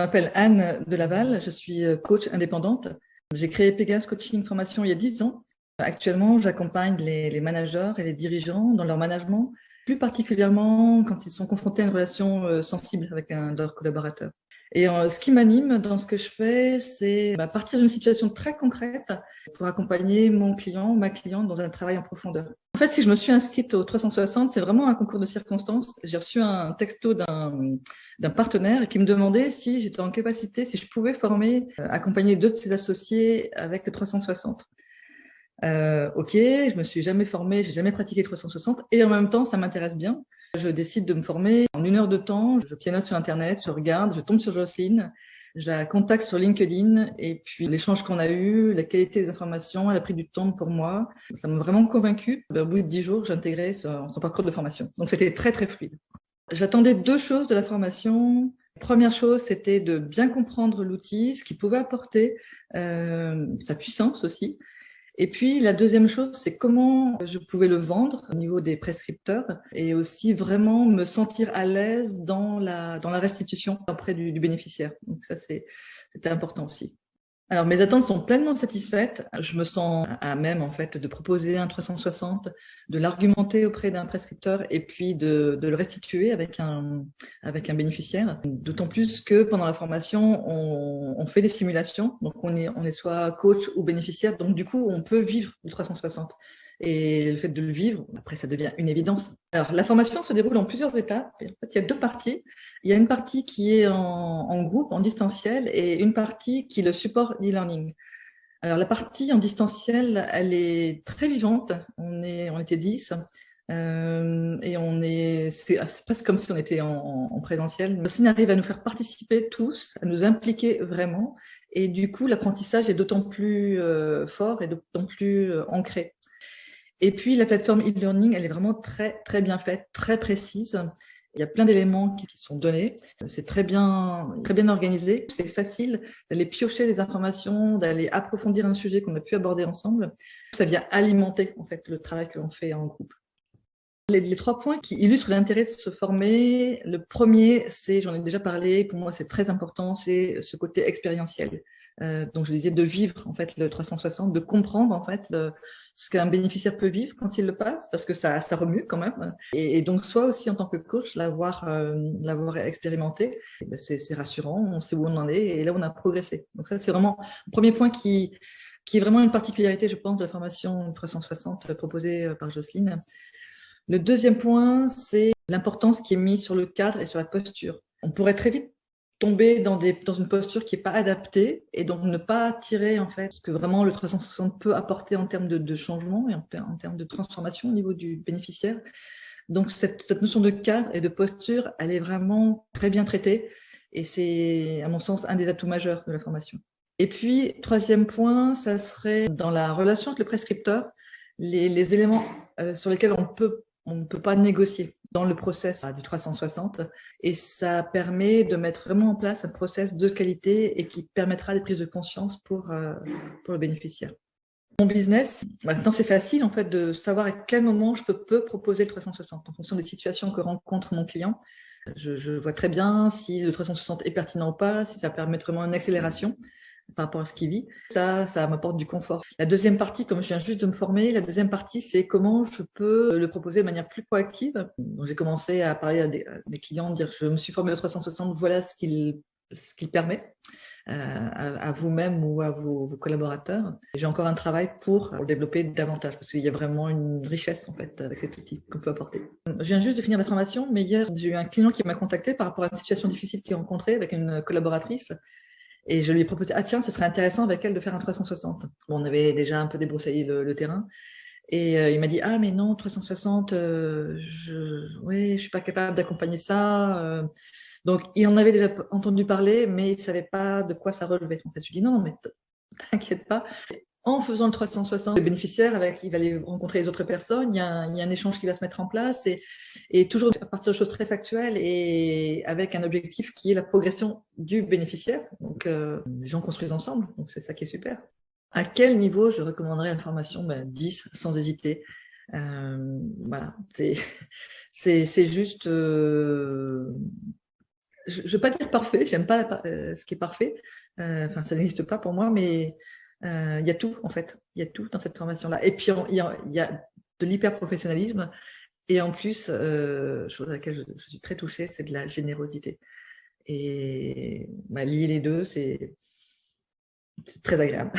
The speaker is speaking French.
m'appelle Anne de Laval, je suis coach indépendante. J'ai créé Pégase Coaching Formation il y a 10 ans. Actuellement, j'accompagne les managers et les dirigeants dans leur management, plus particulièrement quand ils sont confrontés à une relation sensible avec un de leurs collaborateurs. Et ce qui m'anime dans ce que je fais, c'est partir d'une situation très concrète pour accompagner mon client, ma cliente dans un travail en profondeur. En fait, si je me suis inscrite au 360, c'est vraiment un concours de circonstances. J'ai reçu un texto d'un partenaire qui me demandait si j'étais en capacité, si je pouvais former, accompagner 2 de ses associés avec le 360. Ok, je me suis jamais formée, j'ai jamais pratiqué 360 et en même temps, ça m'intéresse bien. Je décide de me former en 1 heure de temps. Je pianote sur Internet, je regarde, je tombe sur Jocelyne, je la contacte sur LinkedIn et puis l'échange qu'on a eu, la qualité des informations, elle a pris du temps pour moi. Ça m'a vraiment convaincue. Au bout de 10 jours, j'ai intégré son parcours de formation. Donc, c'était très, très fluide. J'attendais 2 choses de la formation. Première chose, c'était de bien comprendre l'outil, ce qu'il pouvait apporter, sa puissance aussi. Et puis, la deuxième chose, c'est comment je pouvais le vendre au niveau des prescripteurs et aussi vraiment me sentir à l'aise dans la restitution auprès du bénéficiaire. Donc ça, c'était important aussi. Alors, mes attentes sont pleinement satisfaites. Je me sens à même, en fait, de proposer un 360, de l'argumenter auprès d'un prescripteur et puis de le restituer avec un bénéficiaire. D'autant plus que pendant la formation, on fait des simulations. Donc, on est soit coach ou bénéficiaire. Donc, du coup, on peut vivre le 360. Et le fait de le vivre, après, ça devient une évidence. Alors, la formation se déroule en plusieurs étapes. En fait, il y a 2 parties. Il y a une partie qui est en groupe, en distanciel, et une partie qui est le support e-learning. Alors, la partie en distanciel, elle est très vivante. On était 10. Et c'est presque comme si on était en présentiel. Le CIN arrive à nous faire participer tous, à nous impliquer vraiment. Et du coup, l'apprentissage est d'autant plus fort et d'autant plus ancré. Et puis, la plateforme e-learning, elle est vraiment très, très bien faite, très précise. Il y a plein d'éléments qui sont donnés. C'est très bien organisé. C'est facile d'aller piocher des informations, d'aller approfondir un sujet qu'on a pu aborder ensemble. Ça vient alimenter, en fait, le travail que l'on fait en groupe. Les 3 points qui illustrent l'intérêt de se former, le premier, j'en ai déjà parlé, pour moi c'est très important, c'est ce côté expérientiel. Donc je disais de vivre en fait le 360, de comprendre en fait ce qu'un bénéficiaire peut vivre quand il le passe, parce que ça remue quand même. Et donc soit aussi en tant que coach, l'avoir expérimenté, c'est rassurant, on sait où on en est et là on a progressé. Donc ça c'est vraiment le premier point qui est vraiment une particularité, je pense, de la formation 360 proposée par Jocelyne. Le deuxième point, c'est l'importance qui est mise sur le cadre et sur la posture. On pourrait très vite tomber dans une posture qui n'est pas adaptée et donc ne pas tirer en fait ce que vraiment le 360 peut apporter en termes de changement et en termes de transformation au niveau du bénéficiaire. Donc cette notion de cadre et de posture, elle est vraiment très bien traitée et c'est à mon sens un des atouts majeurs de la formation. Et puis, troisième point, ça serait dans la relation avec le prescripteur, les éléments sur lesquels on ne peut pas négocier dans le process du 360 et ça permet de mettre vraiment en place un process de qualité et qui permettra des prises de conscience pour le bénéficiaire. Mon business, maintenant c'est facile en fait de savoir à quel moment je peux proposer le 360 en fonction des situations que rencontre mon client. Je vois très bien si le 360 est pertinent ou pas, si ça permet vraiment une accélération par rapport à ce qu'il vit. Ça m'apporte du confort. La deuxième partie, comme je viens juste de me former, la deuxième partie, c'est comment je peux le proposer de manière plus proactive. Donc, j'ai commencé à parler à des clients, dire je me suis formé au 360, voilà ce qu'il permet à vous-même ou à vos collaborateurs. J'ai encore un travail pour le développer davantage parce qu'il y a vraiment une richesse en fait avec cet outil qu'on peut apporter. Je viens juste de finir la formation, mais hier, j'ai eu un client qui m'a contacté par rapport à une situation difficile qu'il rencontrait avec une collaboratrice. Et je lui ai proposé, ah tiens, ce serait intéressant avec elle de faire un 360. Bon, on avait déjà un peu débroussaillé le terrain. Et il m'a dit, ah mais non, 360, je suis pas capable d'accompagner ça. Donc, il en avait déjà entendu parler, mais il savait pas de quoi ça relevait. En fait, je lui ai dit, non, mais t'inquiète pas. En faisant le 360, le bénéficiaire, il va aller rencontrer les autres personnes, il y a un échange qui va se mettre en place et toujours à partir de choses très factuelles et avec un objectif qui est la progression du bénéficiaire. Donc, les gens construisent ensemble, donc c'est ça qui est super. À quel niveau je recommanderais la formation 10, sans hésiter. Voilà, c'est juste... je ne veux pas dire parfait, j'aime pas ce qui est parfait, enfin ça n'existe pas pour moi, mais il y a tout en fait, il y a tout dans cette formation-là. Et puis il y a de l'hyper-professionnalisme, et en plus, chose à laquelle je suis très touchée, c'est de la générosité. Et lier les deux, c'est très agréable.